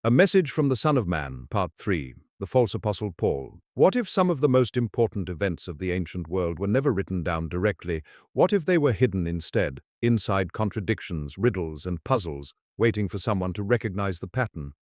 A Message from the Son of Man, Part 3, The False Apostle Paul. What if some of the most important events of the ancient world were never written down directly? What if they were hidden instead, inside contradictions, riddles, and puzzles, waiting for someone to recognize the pattern?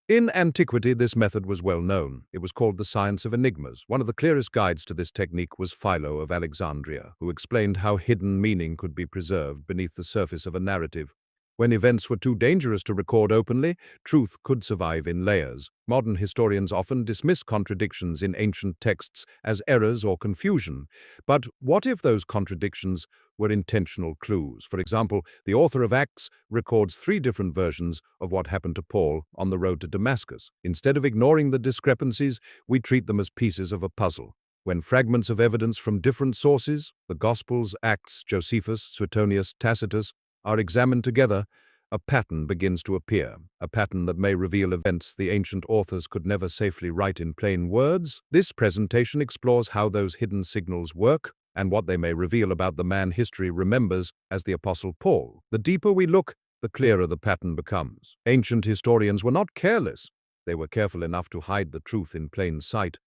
In antiquity, this method was well known. It was called the science of enigmas. One of the clearest guides to this technique was Philo of Alexandria, who explained how hidden meaning could be preserved beneath the surface of a narrative. When events were too dangerous to record openly, truth could survive in layers. Modern historians often dismiss contradictions in ancient texts as errors or confusion. But what if those contradictions were intentional clues? For example, the author of Acts records 3 different versions of what happened to Paul on the road to Damascus. Instead of ignoring the discrepancies, we treat them as pieces of a puzzle. When fragments of evidence from different sources, the Gospels, Acts, Josephus, Suetonius, Tacitus, are examined together, a pattern begins to appear, a pattern that may reveal events the ancient authors could never safely write in plain words. This presentation explores how those hidden signals work and what they may reveal about the man history remembers as the Apostle Paul. The deeper we look, the clearer the pattern becomes. Ancient historians were not careless. They were careful enough to hide the truth in plain sight.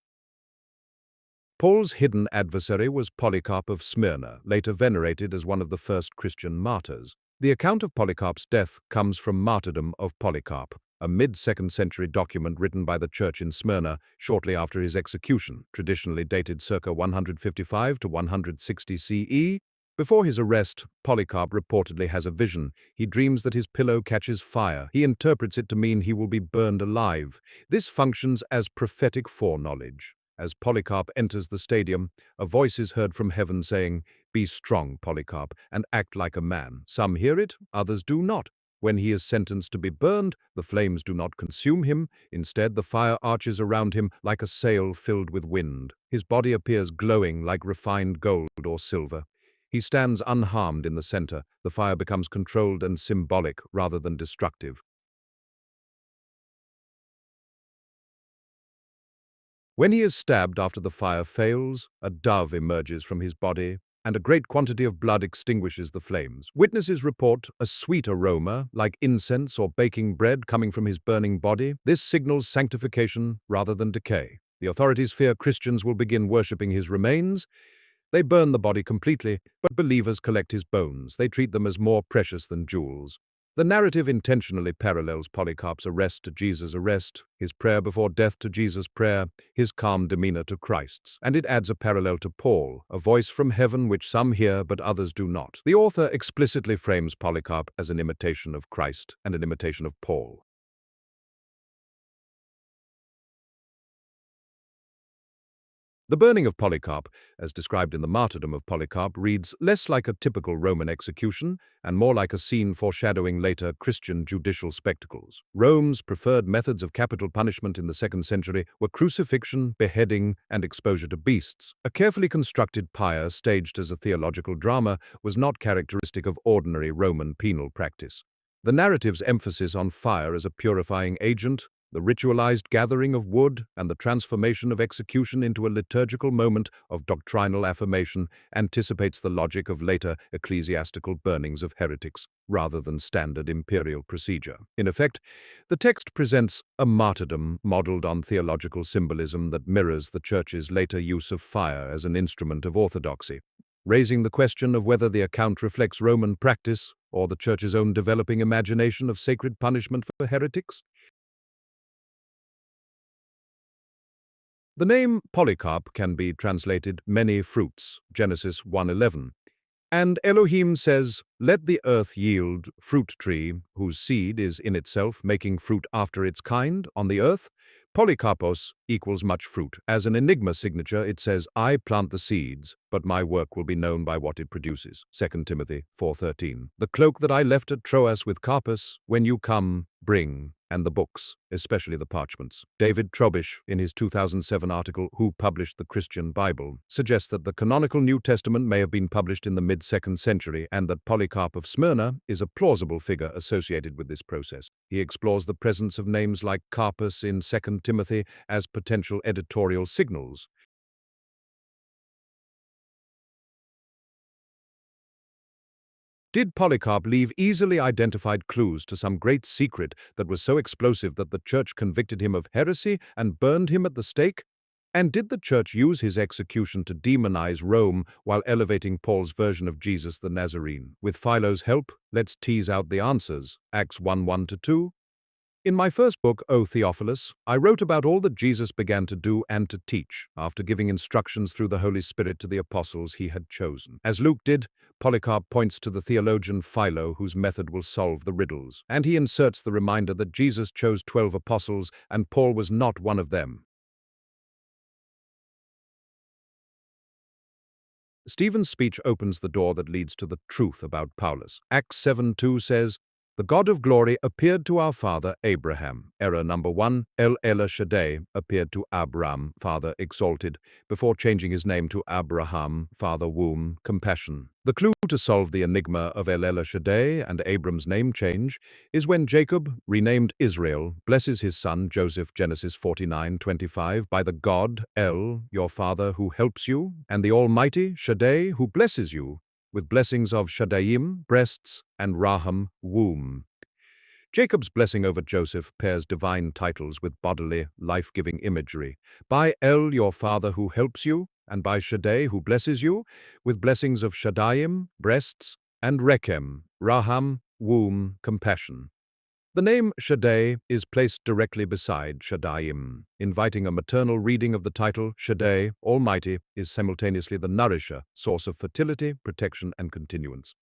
Paul's hidden adversary was Polycarp of Smyrna, later venerated as one of the first Christian martyrs. The account of Polycarp's death comes from Martyrdom of Polycarp, a mid-2nd century document written by the church in Smyrna shortly after his execution, traditionally dated circa 155 to 160 CE. Before his arrest, Polycarp reportedly has a vision. He dreams that his pillow catches fire. He interprets it to mean he will be burned alive. This functions as prophetic foreknowledge. As Polycarp enters the stadium, a voice is heard from heaven saying, "Be strong, Polycarp, and act like a man." Some hear it, others do not. When he is sentenced to be burned, the flames do not consume him. Instead, the fire arches around him like a sail filled with wind. His body appears glowing like refined gold or silver. He stands unharmed in the center. The fire becomes controlled and symbolic rather than destructive. When he is stabbed after the fire fails, a dove emerges from his body, and a great quantity of blood extinguishes the flames. Witnesses report a sweet aroma, like incense or baking bread, coming from his burning body. This signals sanctification rather than decay. The authorities fear Christians will begin worshipping his remains. They burn the body completely, but believers collect his bones. They treat them as more precious than jewels. The narrative intentionally parallels Polycarp's arrest to Jesus' arrest, his prayer before death to Jesus' prayer, his calm demeanor to Christ's. And it adds a parallel to Paul, a voice from heaven which some hear but others do not. The author explicitly frames Polycarp as an imitation of Christ and an imitation of Paul. The burning of Polycarp, as described in the Martyrdom of Polycarp, reads less like a typical Roman execution and more like a scene foreshadowing later Christian judicial spectacles. Rome's preferred methods of capital punishment in the 2nd century were crucifixion, beheading, and exposure to beasts. A carefully constructed pyre staged as a theological drama was not characteristic of ordinary Roman penal practice. The narrative's emphasis on fire as a purifying agent, the ritualized gathering of wood, and the transformation of execution into a liturgical moment of doctrinal affirmation anticipates the logic of later ecclesiastical burnings of heretics, rather than standard imperial procedure. In effect, the text presents a martyrdom modeled on theological symbolism that mirrors the Church's later use of fire as an instrument of orthodoxy, raising the question of whether the account reflects Roman practice or the Church's own developing imagination of sacred punishment for heretics. The name Polycarp can be translated many fruits, Genesis 1:11. And Elohim says, "Let the earth yield fruit tree, whose seed is in itself making fruit after its kind on the earth." Polycarpos equals much fruit. As an enigma signature, it says, "I plant the seeds, but my work will be known by what it produces." 2 Timothy 4:13. The cloak that I left at Troas with Carpus, when you come, bring, and the books, especially the parchments. David Trobish, in his 2007 article, Who Published the Christian Bible, suggests that the canonical New Testament may have been published in the mid-2nd century and that Polycarp of Smyrna is a plausible figure associated with this process. He explores the presence of names like Carpus in 2 Timothy as potential editorial signals. Did Polycarp leave easily identified clues to some great secret that was so explosive that the church convicted him of heresy and burned him at the stake? And did the church use his execution to demonize Rome while elevating Paul's version of Jesus the Nazarene? With Philo's help, let's tease out the answers. Acts 1:1-2. In my first book, O Theophilus, I wrote about all that Jesus began to do and to teach, after giving instructions through the Holy Spirit to the apostles he had chosen. As Luke did, Polycarp points to the theologian Philo, whose method will solve the riddles, and he inserts the reminder that Jesus chose 12 apostles and Paul was not one of them. Stephen's speech opens the door that leads to the truth about Paulus. Acts 7:2 says, "The God of glory appeared to our father Abraham." Error number 1, El Shaddai appeared to Abram, father exalted, before changing his name to Abraham, father womb, compassion. The clue to solve the enigma of El Shaddai and Abram's name change is when Jacob, renamed Israel, blesses his son Joseph, Genesis 49:25, by the God, El, your father, who helps you, and the Almighty, Shaddai, who blesses you, with blessings of Shaddayim, breasts, and Raham, womb. Jacob's blessing over Joseph pairs divine titles with bodily, life-giving imagery. By El, your father who helps you, and by Shaddai who blesses you, with blessings of Shaddayim, breasts, and Rechem, Raham, womb, compassion. The name Shaddai is placed directly beside Shaddayim, inviting a maternal reading of the title. Shaddai, Almighty, is simultaneously the nourisher, source of fertility, protection, and continuance.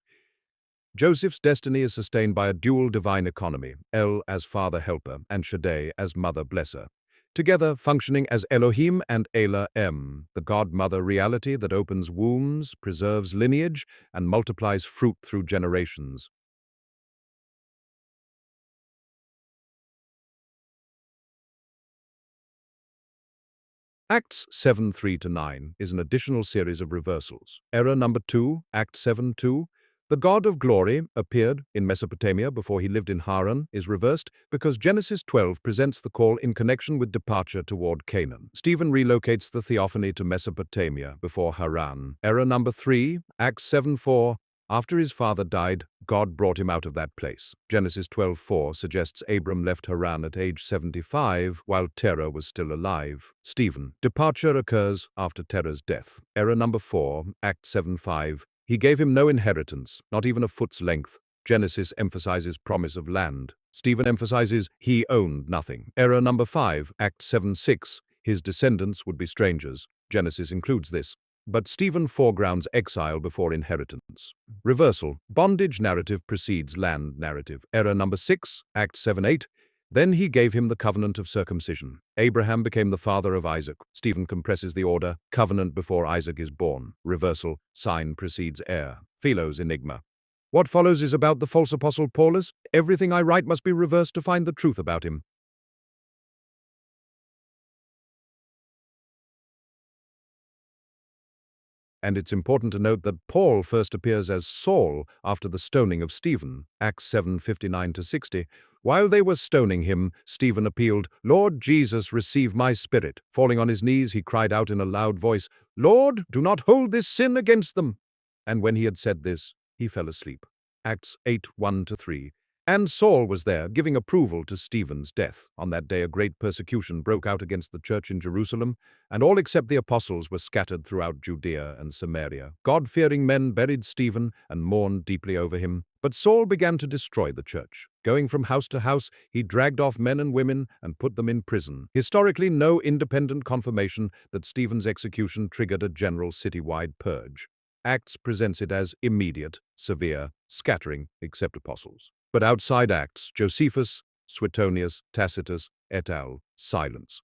Joseph's destiny is sustained by a dual divine economy, El as father-helper and Shaddai as mother-blesser, together functioning as Elohim and Elohim, the God-mother reality that opens wombs, preserves lineage, and multiplies fruit through generations. Acts 7:3-9 is an additional series of reversals. Error number 2, Act 7:2. The God of glory appeared in Mesopotamia before he lived in Haran is reversed because Genesis 12 presents the call in connection with departure toward Canaan. Stephen relocates the theophany to Mesopotamia before Haran. Error number 3, Acts 7:4. After his father died, God brought him out of that place. Genesis 12:4 suggests Abram left Haran at age 75 while Terah was still alive. Stephen. Departure occurs after Terah's death. Error number 4, Act 7:5. He gave him no inheritance, not even a foot's length. Genesis emphasizes promise of land. Stephen emphasizes he owned nothing. Error number 5, Act 7:6. His descendants would be strangers. Genesis includes this. But Stephen foregrounds exile before inheritance. Reversal. Bondage narrative precedes land narrative. Error number 6, Act 7:8. Then he gave him the covenant of circumcision. Abraham became the father of Isaac. Stephen compresses the order, covenant before Isaac is born. Reversal. Sign precedes heir. Philo's enigma. What follows is about the false apostle Paulus. Everything I write must be reversed to find the truth about him. And it's important to note that Paul first appears as Saul after the stoning of Stephen, Acts 7:59-60. While they were stoning him, Stephen appealed, "Lord Jesus, receive my spirit." Falling on his knees, he cried out in a loud voice, "Lord, do not hold this sin against them." And when he had said this, he fell asleep. Acts 8:1-3. And Saul was there, giving approval to Stephen's death. On that day a great persecution broke out against the church in Jerusalem, and all except the apostles were scattered throughout Judea and Samaria. God-fearing men buried Stephen and mourned deeply over him. But Saul began to destroy the church. Going from house to house, he dragged off men and women and put them in prison. Historically, no independent confirmation that Stephen's execution triggered a general citywide purge. Acts presents it as immediate, severe, scattering, except apostles. But outside Acts, Josephus, Suetonius, Tacitus, et al., silence.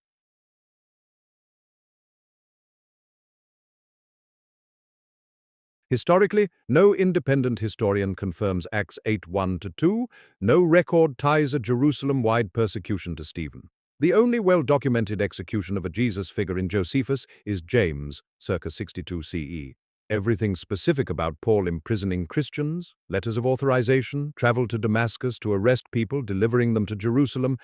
Historically, no independent historian confirms Acts 8:1-2. No record ties a Jerusalem-wide persecution to Stephen. The only well-documented execution of a Jesus figure in Josephus is James, circa 62 CE. Everything specific about Paul imprisoning Christians, letters of authorization, travel to Damascus to arrest people, delivering them to Jerusalem,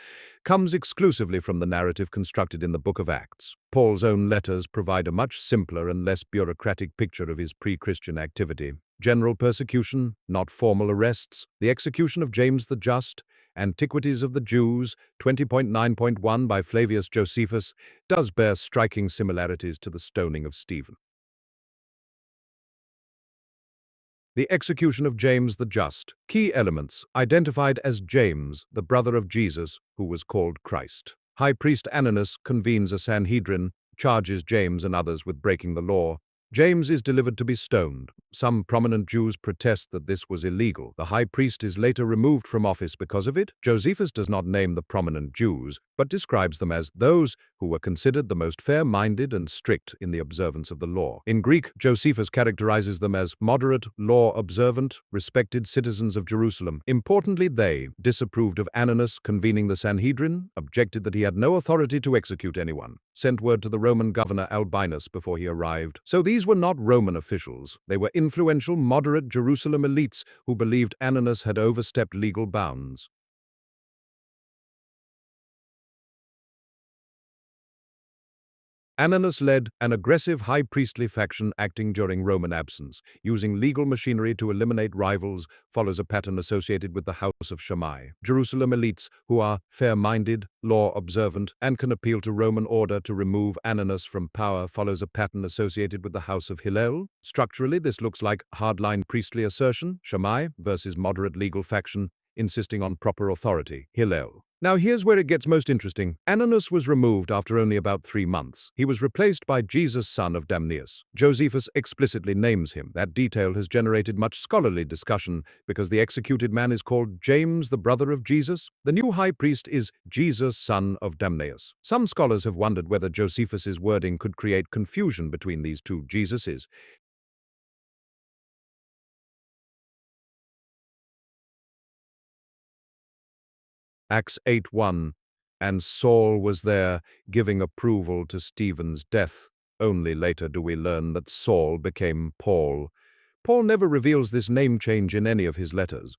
comes exclusively from the narrative constructed in the book of Acts. Paul's own letters provide a much simpler and less bureaucratic picture of his pre-Christian activity. General persecution, not formal arrests, the execution of James the Just, Antiquities of the Jews, 20.9.1 by Flavius Josephus, does bear striking similarities to the stoning of Stephen. The execution of James the Just. Key elements identified as James, the brother of Jesus, who was called Christ. High priest Ananus convenes a Sanhedrin, charges James and others with breaking the law. James is delivered to be stoned. Some prominent Jews protest that this was illegal. The high priest is later removed from office because of it. Josephus does not name the prominent Jews, but describes them as those who were considered the most fair-minded and strict in the observance of the law. In Greek, Josephus characterizes them as moderate, law-observant, respected citizens of Jerusalem. Importantly, they disapproved of Ananus convening the Sanhedrin, objected that he had no authority to execute anyone, sent word to the Roman governor Albinus before he arrived. So these were not Roman officials. They were influential, moderate Jerusalem elites who believed Ananus had overstepped legal bounds. Ananus led an aggressive high priestly faction acting during Roman absence, using legal machinery to eliminate rivals, follows a pattern associated with the house of Shammai. Jerusalem elites, who are fair-minded, law-observant, and can appeal to Roman order to remove Ananus from power, follows a pattern associated with the house of Hillel. Structurally, this looks like hardline priestly assertion, Shammai, versus moderate legal faction, insisting on proper authority, Hillel. Now here's where it gets most interesting. Ananus was removed after only about 3 months. He was replaced by Jesus, son of Damneus. Josephus explicitly names him. That detail has generated much scholarly discussion because the executed man is called James, the brother of Jesus. The new high priest is Jesus, son of Damneus. Some scholars have wondered whether Josephus's wording could create confusion between these two Jesuses. Acts 8:1, and Saul was there, giving approval to Stephen's death. Only later do we learn that Saul became Paul. Paul never reveals this name change in any of his letters.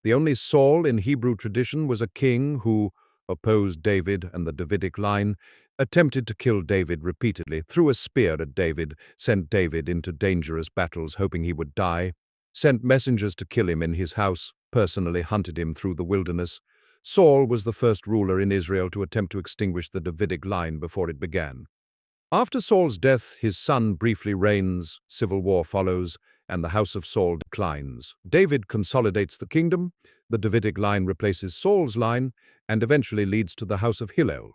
The only Saul in Hebrew tradition was a king who opposed David and the Davidic line, attempted to kill David repeatedly, threw a spear at David, sent David into dangerous battles hoping he would die, sent messengers to kill him in his house, personally hunted him through the wilderness. Saul was the first ruler in Israel to attempt to extinguish the Davidic line before it began. After Saul's death, his son briefly reigns, civil war follows, and the house of Saul declines. David consolidates the kingdom, the Davidic line replaces Saul's line, and eventually leads to the house of Hillel.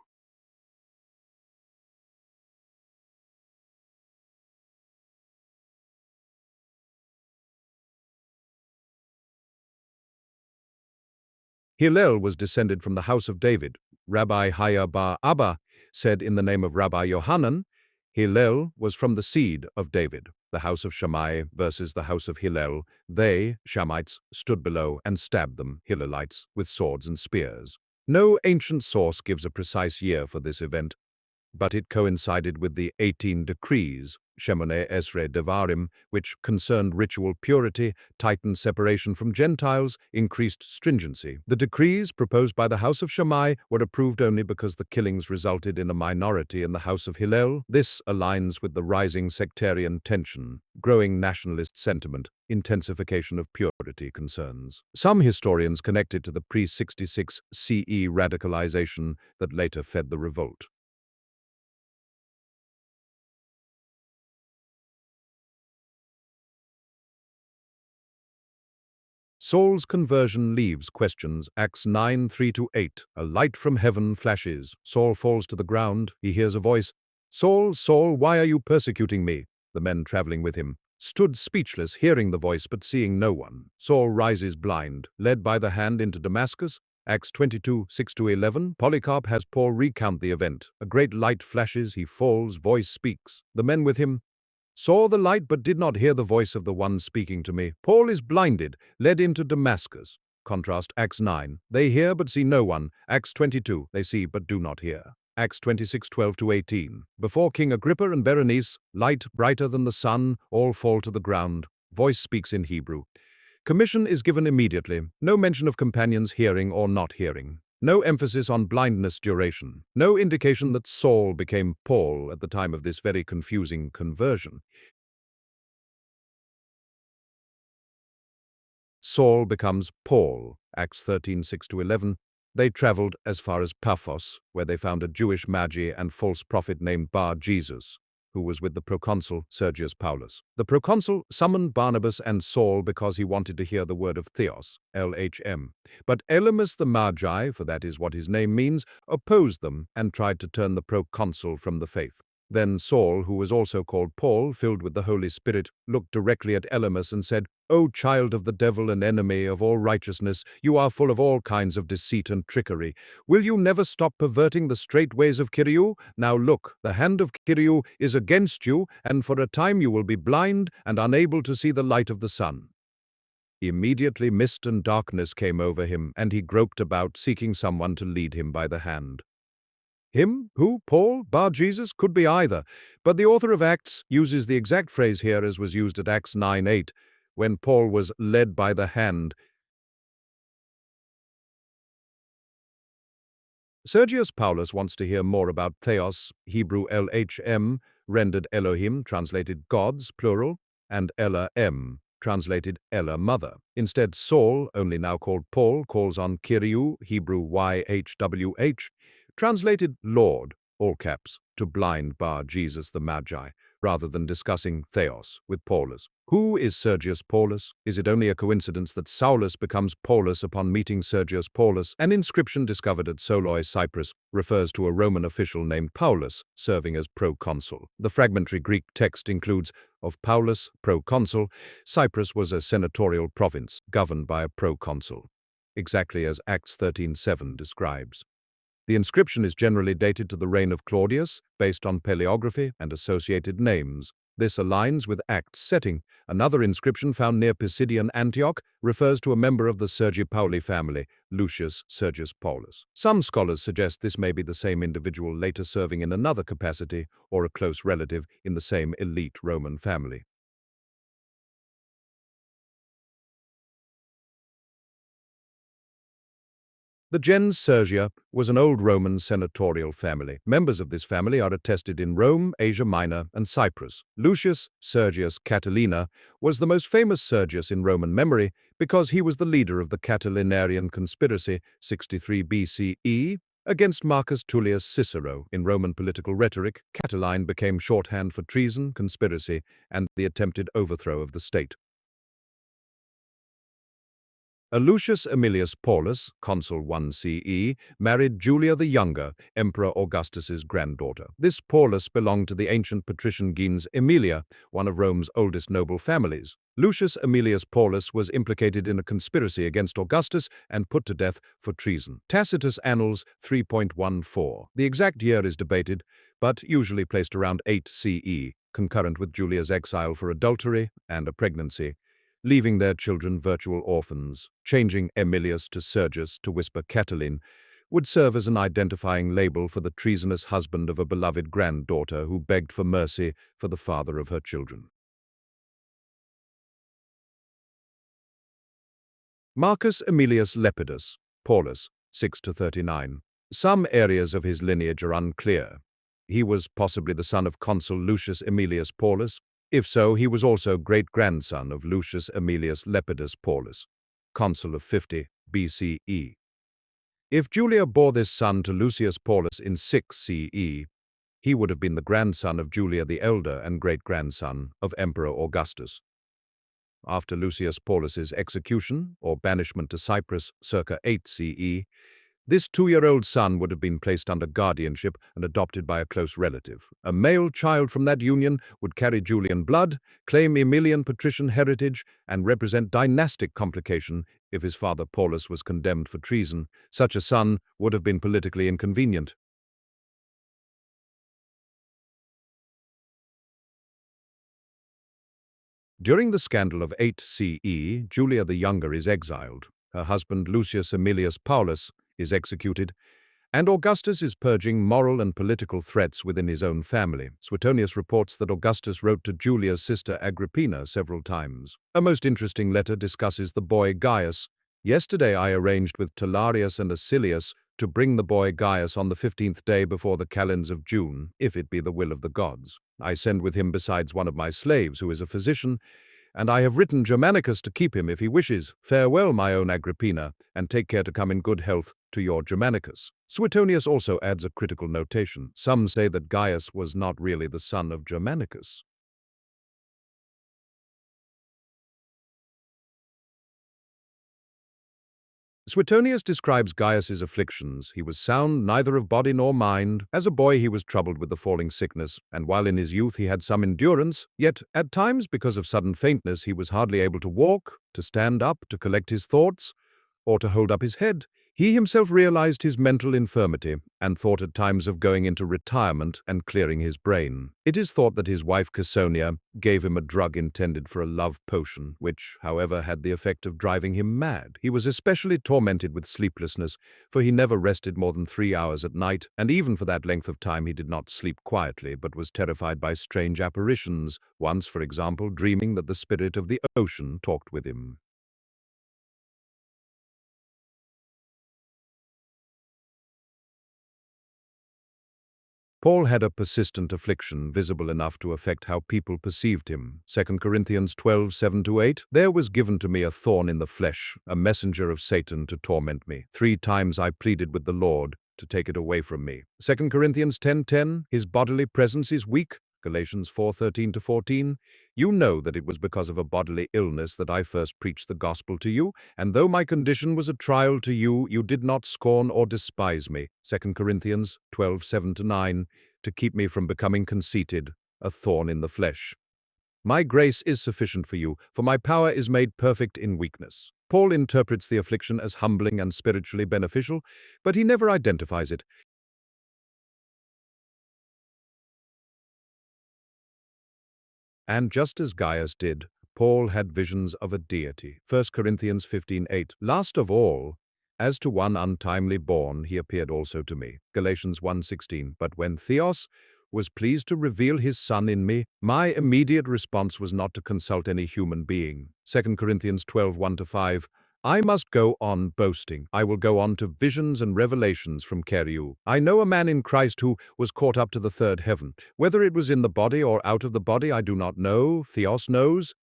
Hillel was descended from the house of David. Rabbi Haya bar Abba said in the name of Rabbi Yohanan, Hillel was from the seed of David. The house of Shammai versus the house of Hillel. They, Shammites, stood below and stabbed them, Hillelites, with swords and spears. No ancient source gives a precise year for this event, but it coincided with the 18 decrees, Shemone Esre Devarim, which concerned ritual purity, tightened separation from Gentiles, increased stringency. The decrees proposed by the house of Shammai were approved only because the killings resulted in a minority in the house of Hillel. This aligns with the rising sectarian tension, growing nationalist sentiment, intensification of purity concerns. Some historians connect it to the pre-66 CE radicalization that later fed the revolt. Saul's conversion leaves questions. Acts 9:3-8. A light from heaven flashes. Saul falls to the ground. He hears a voice. Saul, Saul, why are you persecuting me? The men traveling with him stood speechless, hearing the voice but seeing no one. Saul rises blind, led by the hand into Damascus. Acts 22:6-11. Polycarp has Paul recount the event. A great light flashes. He falls. Voice speaks. The men with him saw the light but did not hear the voice of the one speaking to me. Paul is blinded, led into Damascus. Contrast Acts 9. They hear but see no one. Acts 22. They see but do not hear. Acts 26:12-18. Before King Agrippa and Berenice, light brighter than the sun, all fall to the ground. Voice speaks in Hebrew. Commission is given immediately. No mention of companions hearing or not hearing. No emphasis on blindness duration. No indication that Saul became Paul at the time of this very confusing conversion. Saul becomes Paul, Acts 13, 6-11. They traveled as far as Paphos, where they found a Jewish magi and false prophet named Bar Jesus, who was with the proconsul Sergius Paulus. The proconsul summoned Barnabas and Saul because he wanted to hear the word of Theos, LHM. But Elymas the Magi, for that is what his name means, opposed them and tried to turn the proconsul from the faith. Then Saul, who was also called Paul, filled with the Holy Spirit, looked directly at Elymas and said, "O child of the devil and enemy of all righteousness, you are full of all kinds of deceit and trickery. Will you never stop perverting the straight ways of Kyriou? Now look, the hand of Kyriou is against you, and for a time you will be blind and unable to see the light of the sun." Immediately mist and darkness came over him, and he groped about, seeking someone to lead him by the hand. Him? Who? Paul? Bar Jesus? Could be either. But the author of Acts uses the exact phrase here as was used at Acts 9:8, when Paul was led by the hand. Sergius Paulus wants to hear more about Theos, Hebrew LHM, rendered Elohim, translated gods, plural, and Elohim, translated Ella, mother. Instead, Saul, only now called Paul, calls on Kyriou, Hebrew YHWH, translated Lord, all caps, to blind Bar Jesus the Magi, rather than discussing Theos with Paulus. Who is Sergius Paulus? Is it only a coincidence that Saulus becomes Paulus upon meeting Sergius Paulus? An inscription discovered at Soloi, Cyprus, refers to a Roman official named Paulus, serving as proconsul. The fragmentary Greek text includes, of Paulus, proconsul. Cyprus was a senatorial province governed by a proconsul, exactly as Acts 13:7 describes. The inscription is generally dated to the reign of Claudius, based on paleography and associated names. This aligns with Acts' setting. Another inscription found near Pisidian Antioch refers to a member of the Sergi Pauli family, Lucius Sergius Paulus. Some scholars suggest this may be the same individual later serving in another capacity or a close relative in the same elite Roman family. The gens Sergia was an old Roman senatorial family. Members of this family are attested in Rome, Asia Minor, and Cyprus. Lucius Sergius Catilina was the most famous Sergius in Roman memory because he was the leader of the Catilinarian conspiracy, 63 BCE, against Marcus Tullius Cicero. In Roman political rhetoric, Catiline became shorthand for treason, conspiracy, and the attempted overthrow of the state. Lucius Aemilius Paulus, consul 1 CE, married Julia the Younger, Emperor Augustus's granddaughter. This Paulus belonged to the ancient patrician gens Aemilia, one of Rome's oldest noble families. Lucius Aemilius Paulus was implicated in a conspiracy against Augustus and put to death for treason. Tacitus Annals 3.14. The exact year is debated, but usually placed around 8 CE, concurrent with Julia's exile for adultery and a pregnancy, leaving their children virtual orphans. Changing Aemilius to Sergius to whisper Catiline would serve as an identifying label for the treasonous husband of a beloved granddaughter who begged for mercy for the father of her children. Marcus Aemilius Lepidus, Paulus, 6-39. Some areas of his lineage are unclear. He was possibly the son of consul Lucius Aemilius Paulus. If so, he was also great-grandson of Lucius Aemilius Lepidus Paulus, consul of 50 BCE. If Julia bore this son to Lucius Paulus in 6 CE, he would have been the grandson of Julia the Elder and great-grandson of Emperor Augustus. After Lucius Paulus's execution, or banishment to Cyprus, circa 8 CE, this 2-year-old son would have been placed under guardianship and adopted by a close relative. A male child from that union would carry Julian blood, claim Aemilian patrician heritage, and represent dynastic complication if his father Paulus was condemned for treason. Such a son would have been politically inconvenient. During the scandal of 8 CE, Julia the Younger is exiled. Her husband Lucius Aemilius Paulus is executed, and Augustus is purging moral and political threats within his own family. Suetonius reports that Augustus wrote to Julia's sister Agrippina several times. A most interesting letter discusses the boy Gaius. Yesterday I arranged with Talarius and Acilius to bring the boy Gaius on the 15th day before the calends of June, if it be the will of the gods. I send with him besides one of my slaves, who is a physician, and I have written Germanicus to keep him if he wishes. Farewell, my own Agrippina, and take care to come in good health to your Germanicus. Suetonius also adds a critical notation. Some say that Gaius was not really the son of Germanicus. Suetonius describes Gaius's afflictions. He was sound neither of body nor mind. As a boy he was troubled with the falling sickness, and while in his youth he had some endurance, yet at times, because of sudden faintness, he was hardly able to walk, to stand up, to collect his thoughts, or to hold up his head. He himself realized his mental infirmity and thought at times of going into retirement and clearing his brain. It is thought that his wife Caesonia gave him a drug intended for a love potion, which, however, had the effect of driving him mad. He was especially tormented with sleeplessness, for he never rested more than 3 hours at night, and even for that length of time he did not sleep quietly, but was terrified by strange apparitions, once, for example, dreaming that the spirit of the ocean talked with him. Paul had a persistent affliction visible enough to affect how people perceived him. 2 Corinthians 12:7-8, "There was given to me a thorn in the flesh, a messenger of Satan to torment me. 3 times I pleaded with the Lord to take it away from me." 2 Corinthians 10:10, "His bodily presence is weak." Galatians 4:13-14, "You know that it was because of a bodily illness that I first preached the gospel to you, and though my condition was a trial to you, you did not scorn or despise me." 2 Corinthians 12:7-9, "To keep me from becoming conceited, a thorn in the flesh. My grace is sufficient for you, for my power is made perfect in weakness." Paul interprets the affliction as humbling and spiritually beneficial, but he never identifies it. And just as Gaius did, Paul had visions of a deity. 1 Corinthians 15:8, "Last of all, as to one untimely born, he appeared also to me." Galatians 1:16, "But when Theos was pleased to reveal his Son in me, my immediate response was not to consult any human being." 2 Corinthians 12:1-5, "I must go on boasting. I will go on to visions and revelations from Keriu. I know a man in Christ who was caught up to the third heaven. Whether it was in the body or out of the body, I do not know. Theos knows.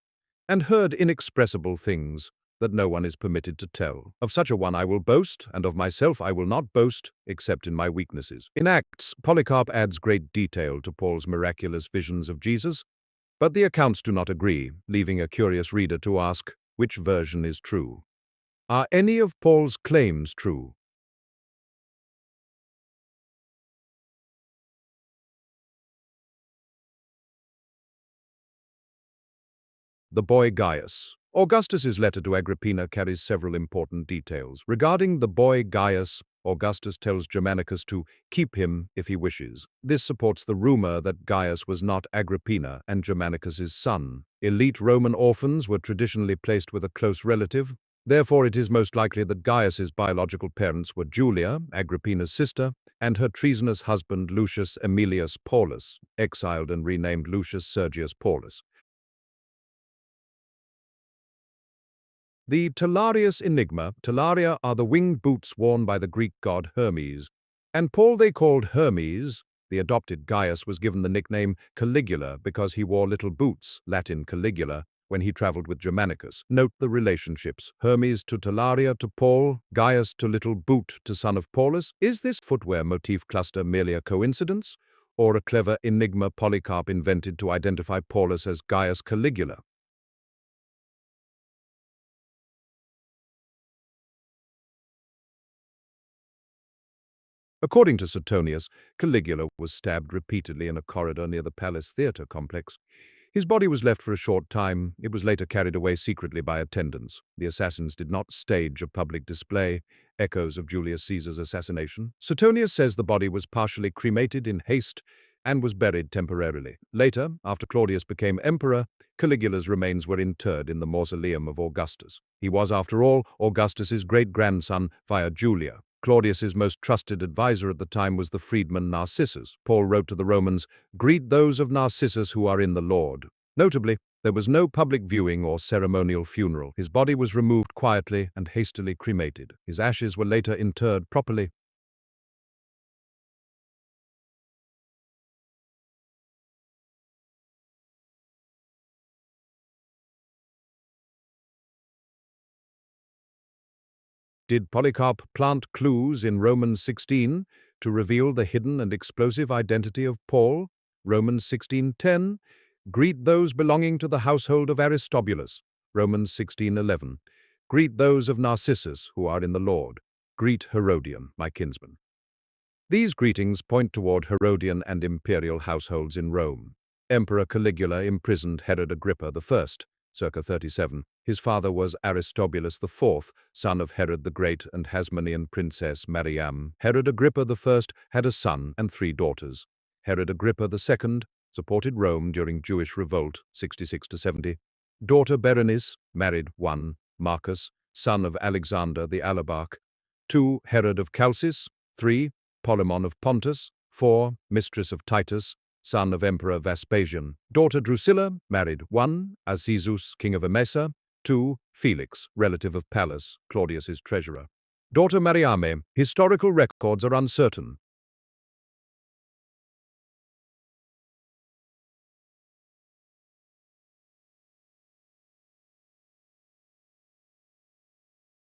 And heard inexpressible things that no one is permitted to tell. Of such a one I will boast, and of myself I will not boast, except in my weaknesses." In Acts, Polycarp adds great detail to Paul's miraculous visions of Jesus, but the accounts do not agree, leaving a curious reader to ask, which version is true? Are any of Paul's claims true? The boy Gaius. Augustus's letter to Agrippina carries several important details. Regarding the boy Gaius, Augustus tells Germanicus to keep him if he wishes. This supports the rumor that Gaius was not Agrippina and Germanicus's son. Elite Roman orphans were traditionally placed with a close relative. Therefore, it is most likely that Gaius's biological parents were Julia, Agrippina's sister, and her treasonous husband Lucius Aemilius Paulus, exiled and renamed Lucius Sergius Paulus. The Talarius enigma. Talaria are the winged boots worn by the Greek god Hermes, and Paul they called Hermes. The adopted Gaius was given the nickname Caligula because he wore little boots, Latin Caligula, when he traveled with Germanicus. Note the relationships. Hermes to Talaria to Paul, Gaius to little boot to son of Paulus. Is this footwear motif cluster merely a coincidence, or a clever enigma Polycarp invented to identify Paulus as Gaius Caligula? According to Suetonius, Caligula was stabbed repeatedly in a corridor near the Palace Theatre complex. His body was left for a short time. It was later carried away secretly by attendants. The assassins did not stage a public display, echoes of Julius Caesar's assassination. Suetonius says the body was partially cremated in haste and was buried temporarily. Later, after Claudius became emperor, Caligula's remains were interred in the mausoleum of Augustus. He was, after all, Augustus's great-grandson via Julia. Claudius's most trusted advisor at the time was the freedman Narcissus. Paul wrote to the Romans, "Greet those of Narcissus who are in the Lord." Notably, there was no public viewing or ceremonial funeral. His body was removed quietly and hastily cremated. His ashes were later interred properly. Did Polycarp plant clues in Romans 16 to reveal the hidden and explosive identity of Paul? Romans 16:10. Greet those belonging to the household of Aristobulus. Romans 16:11. Greet those of Narcissus who are in the Lord. Greet Herodian, my kinsman. These greetings point toward Herodian and imperial households in Rome. Emperor Caligula imprisoned Herod Agrippa I, circa 37. His father was Aristobulus IV, son of Herod the Great and Hasmonean princess Mariam. Herod Agrippa I had a son and 3 daughters. Herod Agrippa II supported Rome during Jewish revolt, 66-70. Daughter Berenice married 1. Marcus, son of Alexander the Alabarch, 2. Herod of Chalcis, 3. Polemon of Pontus, 4. Mistress of Titus, son of Emperor Vespasian. Daughter Drusilla married 1. Azizus, king of Emesa, 2. Felix, relative of Pallas, Claudius's treasurer. Daughter Mariame. Historical records are uncertain.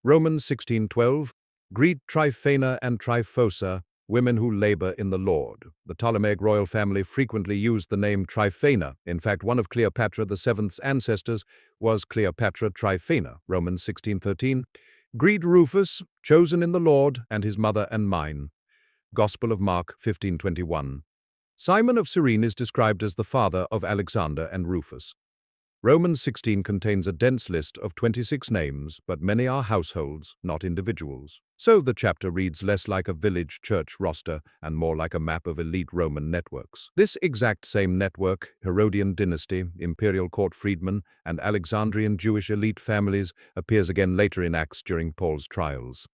Romans 16:12. Greet Tryphena and Tryphosa, women who labor in the Lord. The Ptolemaic royal family frequently used the name Tryphena. In fact, one of Cleopatra VII's ancestors was Cleopatra Tryphena. Romans 16:13. Greet Rufus, chosen in the Lord, and his mother and mine. Gospel of Mark 15:21. Simon of Cyrene is described as the father of Alexander and Rufus. Romans 16 contains a dense list of 26 names, but many are households, not individuals. So the chapter reads less like a village church roster and more like a map of elite Roman networks. This exact same network, Herodian dynasty, imperial court freedmen, and Alexandrian Jewish elite families, appears again later in Acts during Paul's trials.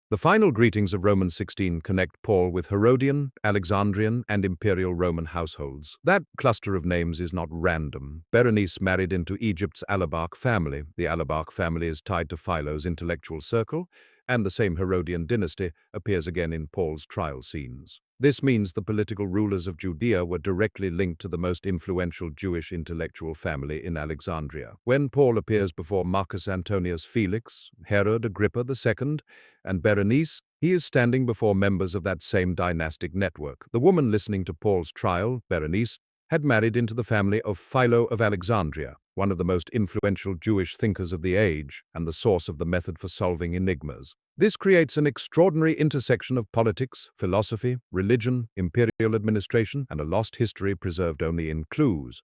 The final greetings of Romans 16 connect Paul with Herodian, Alexandrian, and imperial Roman households. That cluster of names is not random. Berenice married into Egypt's Alabarch family. The Alabarch family is tied to Philo's intellectual circle, and the same Herodian dynasty appears again in Paul's trial scenes. This means the political rulers of Judea were directly linked to the most influential Jewish intellectual family in Alexandria. When Paul appears before Marcus Antonius Felix, Herod Agrippa II, and Berenice, he is standing before members of that same dynastic network. The woman listening to Paul's trial, Berenice, had married into the family of Philo of Alexandria, one of the most influential Jewish thinkers of the age and the source of the method for solving enigmas. This creates an extraordinary intersection of politics, philosophy, religion, imperial administration, and a lost history preserved only in clues.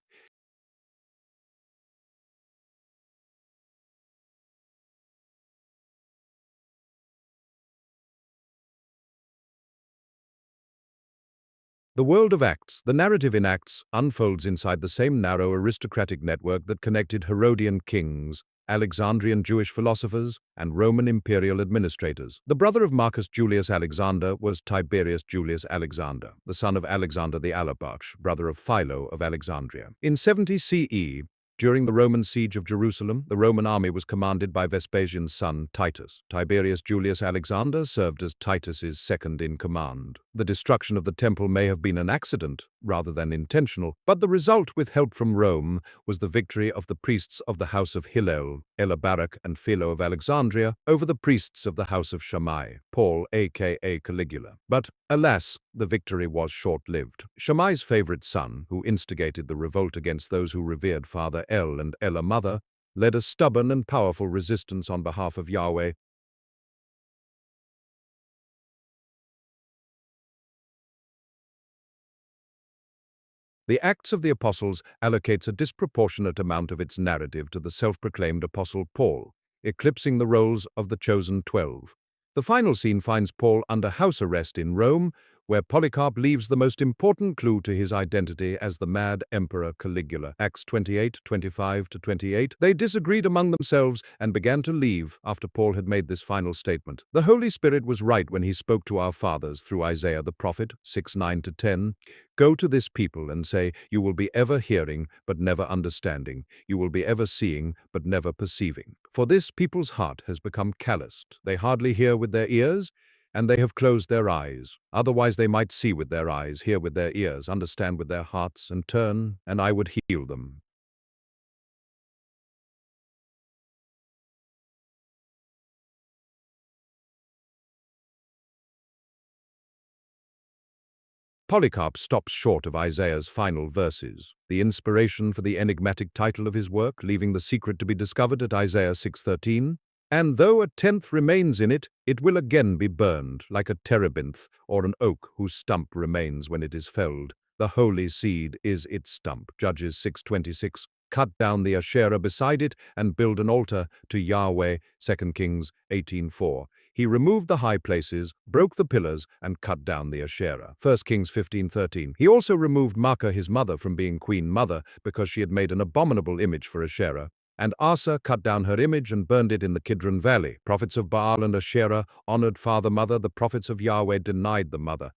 The world of Acts, the narrative in Acts, unfolds inside the same narrow aristocratic network that connected Herodian kings, Alexandrian Jewish philosophers, and Roman imperial administrators. The brother of Marcus Julius Alexander was Tiberius Julius Alexander, the son of Alexander the Alabarch, brother of Philo of Alexandria. In 70 CE, during the Roman siege of Jerusalem, the Roman army was commanded by Vespasian's son, Titus. Tiberius Julius Alexander served as Titus's second in command. The destruction of the temple may have been an accident, rather than intentional, but the result, with help from Rome, was the victory of the priests of the house of Hillel, Elabarach, and Philo of Alexandria over the priests of the house of Shammai, Paul aka Caligula. But, alas, the victory was short-lived. Shammai's favorite son, who instigated the revolt against those who revered Father El and Ella Mother, led a stubborn and powerful resistance on behalf of Yahweh. The Acts of the Apostles allocates a disproportionate amount of its narrative to the self-proclaimed Apostle Paul, eclipsing the roles of the chosen 12. The final scene finds Paul under house arrest in Rome, where Polycarp leaves the most important clue to his identity as the mad Emperor Caligula. Acts 28:25-28. They disagreed among themselves and began to leave after Paul had made this final statement. The Holy Spirit was right when he spoke to our fathers through Isaiah the prophet, 6:9-10. Go to this people and say, you will be ever hearing, but never understanding. You will be ever seeing, but never perceiving. For this people's heart has become calloused. They hardly hear with their ears, and they have closed their eyes. Otherwise they might see with their eyes, hear with their ears, understand with their hearts, and turn, and I would heal them. Polycarp stops short of Isaiah's final verses, the inspiration for the enigmatic title of his work, leaving the secret to be discovered at Isaiah 6:13. And though a tenth remains in it, it will again be burned, like a terebinth or an oak whose stump remains when it is felled. The holy seed is its stump. Judges 6:26. Cut down the Asherah beside it and build an altar to Yahweh. 2 Kings 18:4. He removed the high places, broke the pillars, and cut down the Asherah. 1 Kings 15:13. He also removed Maacah, his mother, from being queen mother because she had made an abominable image for Asherah. And Asa cut down her image and burned it in the Kidron Valley. Prophets of Baal and Asherah honored father-mother. The prophets of Yahweh denied the mother.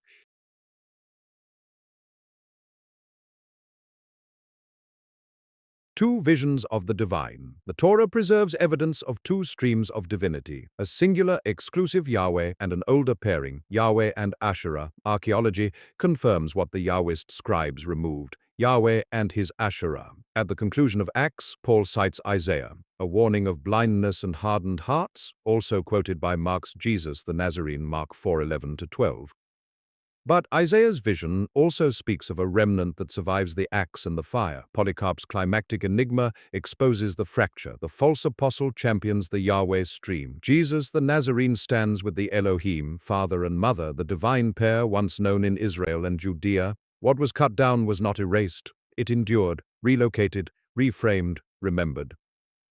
Two visions of the divine. The Torah preserves evidence of two streams of divinity, a singular exclusive Yahweh and an older pairing, Yahweh and Asherah. Archaeology confirms what the Yahwist scribes removed, Yahweh and his Asherah. At the conclusion of Acts, Paul cites Isaiah, a warning of blindness and hardened hearts, also quoted by Mark's Jesus the Nazarene, Mark 4:11-12. But Isaiah's vision also speaks of a remnant that survives the axe and the fire. Polycarp's climactic enigma exposes the fracture. The false apostle champions the Yahweh stream. Jesus the Nazarene stands with the Elohim, father and mother, the divine pair once known in Israel and Judea. What was cut down was not erased. It endured, relocated, reframed, remembered,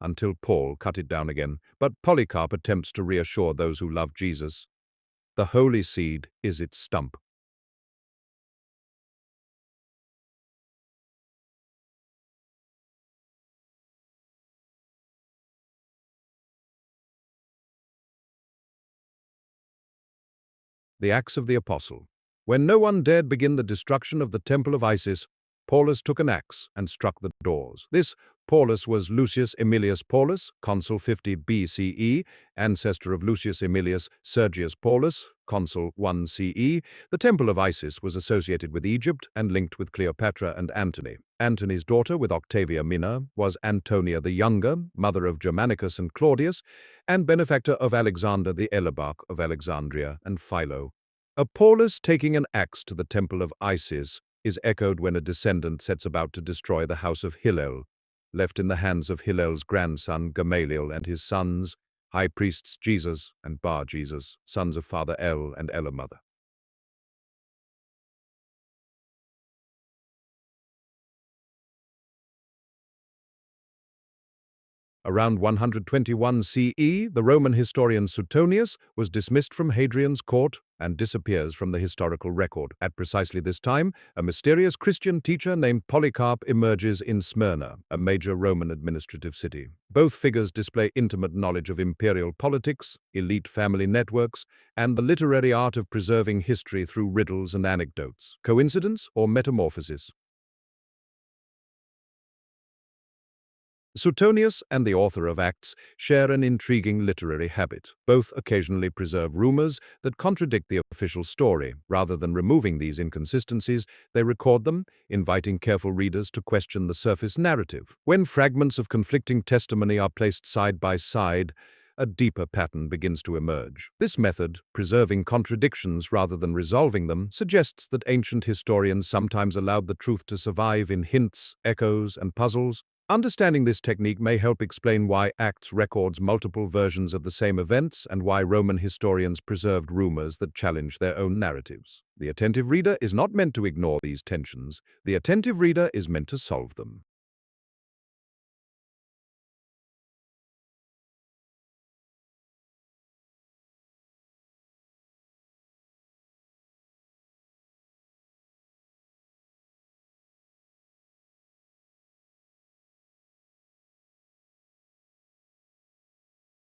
until Paul cut it down again. But Polycarp attempts to reassure those who love Jesus. The holy seed is its stump. The Acts of the Apostle. When no one dared begin the destruction of the temple of Isis, Paulus took an axe and struck the doors. This Paulus was Lucius Aemilius Paulus, consul 50 BCE, ancestor of Lucius Aemilius Sergius Paulus, consul 1 CE. The temple of Isis was associated with Egypt and linked with Cleopatra and Antony. Antony's daughter with Octavia Minna was Antonia the Younger, mother of Germanicus and Claudius, and benefactor of Alexander the Elebarch of Alexandria and Philo. A Paulus taking an axe to the temple of Isis is echoed when a descendant sets about to destroy the house of Hillel, left in the hands of Hillel's grandson Gamaliel and his sons, high priests Jesus and Bar-Jesus, sons of Father El and Elamother. Around 121 CE, the Roman historian Suetonius was dismissed from Hadrian's court and disappears from the historical record. At precisely this time, a mysterious Christian teacher named Polycarp emerges in Smyrna, a major Roman administrative city. Both figures display intimate knowledge of imperial politics, elite family networks, and the literary art of preserving history through riddles and anecdotes. Coincidence or metamorphosis? Suetonius and the author of Acts share an intriguing literary habit. Both occasionally preserve rumors that contradict the official story. Rather than removing these inconsistencies, they record them, inviting careful readers to question the surface narrative. When fragments of conflicting testimony are placed side by side, a deeper pattern begins to emerge. This method, preserving contradictions rather than resolving them, suggests that ancient historians sometimes allowed the truth to survive in hints, echoes, and puzzles. Understanding this technique may help explain why Acts records multiple versions of the same events and why Roman historians preserved rumors that challenge their own narratives. The attentive reader is not meant to ignore these tensions. The attentive reader is meant to solve them.